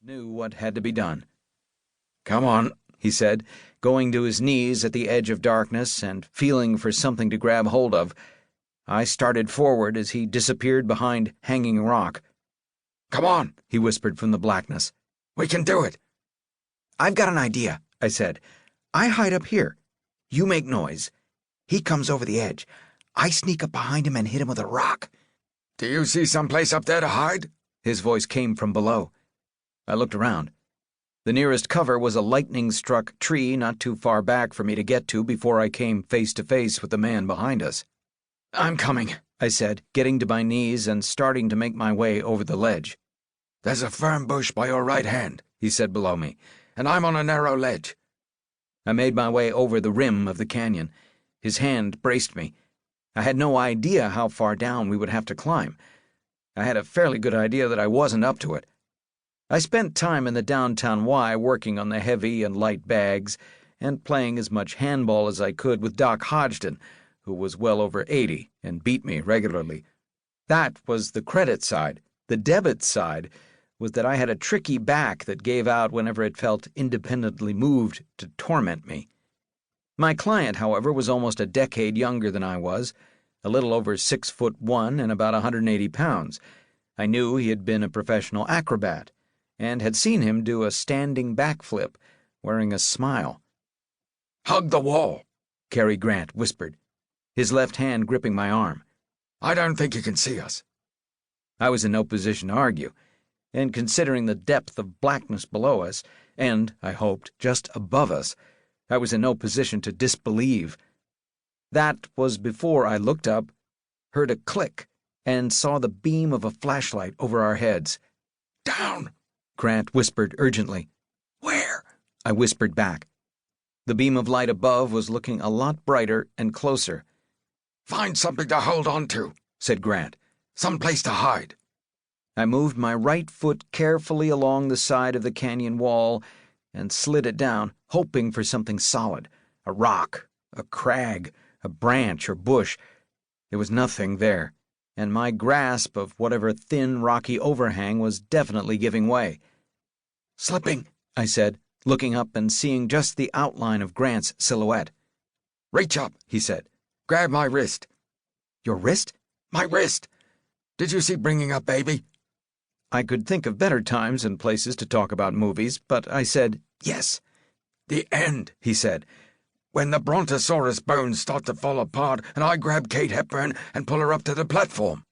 knew what had to be done. "Come on," he said, going to his knees at the edge of darkness and feeling for something to grab hold of. I started forward as he disappeared behind hanging rock. "Come on," he whispered from the blackness. "We can do it." "I've got an idea," I said. "I hide up here. You make noise. He comes over the edge. I sneak up behind him and hit him with a rock." "Do you see some place up there to hide?" His voice came from below. I looked around. The nearest cover was a lightning-struck tree not too far back for me to get to before I came face to face with the man behind us. "I'm coming," I said, getting to my knees and starting to make my way over the ledge. "There's a fern bush by your right hand," he said below me, "and I'm on a narrow ledge." I made my way over the rim of the canyon. His hand braced me. I had no idea how far down we would have to climb. I had a fairly good idea that I wasn't up to it. I spent time in the downtown Y working on the heavy and light bags and playing as much handball as I could with Doc Hodgson, who was well over 80 and beat me regularly. That was the credit side. The debit side was that I had a tricky back that gave out whenever it felt independently moved to torment me. My client, however, was almost a decade younger than I was, a little over 6'1" and about 180 pounds. I knew he had been a professional acrobat, and had seen him do a standing backflip, wearing a smile. "Hug the wall," Cary Grant whispered, his left hand gripping my arm. "I don't think you can see us." I was in no position to argue, and considering the depth of blackness below us, and, I hoped, just above us, I was in no position to disbelieve. That was before I looked up, heard a click, and saw the beam of a flashlight over our heads. "Down," Grant whispered urgently. "Where?" I whispered back. The beam of light above was looking a lot brighter and closer. "Find something to hold on to," said Grant. "Some place to hide." I moved my right foot carefully along the side of the canyon wall and slid it down, hoping for something solid, a rock, a crag, a branch or bush. There was nothing there, and my grasp of whatever thin, rocky overhang was definitely giving way. "Slipping," I said, looking up and seeing just the outline of Grant's silhouette. "Reach up," he said. "Grab my wrist." "Your wrist?" "My wrist. Did you see Bringing Up Baby?" I could think of better times and places to talk about movies, but I said, "Yes." "The end," he said. "When the brontosaurus bones start to fall apart and I grab Kate Hepburn and pull her up to the platform."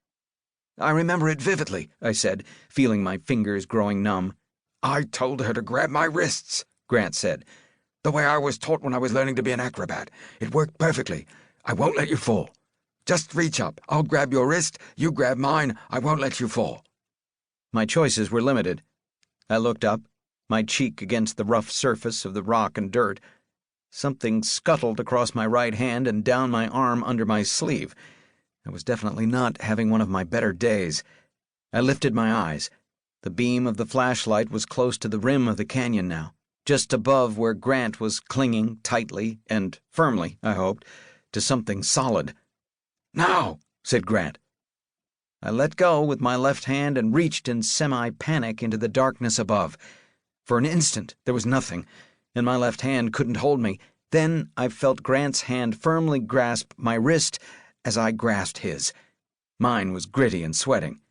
"I remember it vividly," I said, feeling my fingers growing numb. "I told her to grab my wrists," Grant said. "The way I was taught when I was learning to be an acrobat. It worked perfectly. I won't let you fall. Just reach up. I'll grab your wrist. You grab mine. I won't let you fall." My choices were limited. I looked up, my cheek against the rough surface of the rock and dirt. Something scuttled across my right hand and down my arm under my sleeve. I was definitely not having one of my better days. I lifted my eyes. The beam of the flashlight was close to the rim of the canyon now, just above where Grant was clinging tightly and firmly, I hoped, to something solid. "Now," said Grant. I let go with my left hand and reached in semi-panic into the darkness above. For an instant there was nothing, and my left hand couldn't hold me. Then I felt Grant's hand firmly grasp my wrist as I grasped his. Mine was gritty and sweating.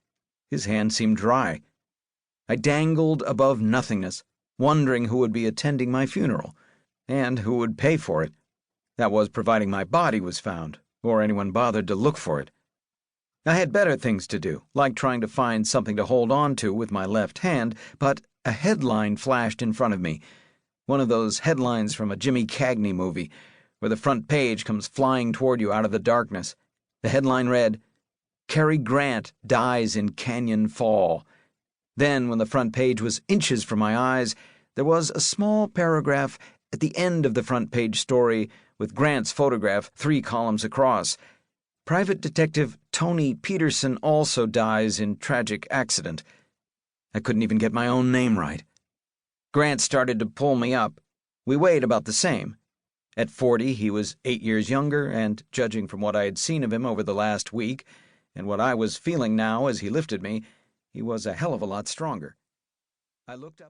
His hand seemed dry. I dangled above nothingness, wondering who would be attending my funeral, and who would pay for it. That was, providing my body was found, or anyone bothered to look for it. I had better things to do, like trying to find something to hold on to with my left hand, but a headline flashed in front of me. One of those headlines from a Jimmy Cagney movie, where the front page comes flying toward you out of the darkness. The headline read, "Cary Grant dies in Canyon Fall." Then, when the front page was inches from my eyes, there was a small paragraph at the end of the front page story with Grant's photograph 3 columns across. Private Detective Tony Peterson also dies in tragic accident. I couldn't even get my own name right. Grant started to pull me up. We weighed about the same. At 40, he was 8 years younger, and judging from what I had seen of him over the last week, and what I was feeling now as he lifted me, he was a hell of a lot stronger. I looked up.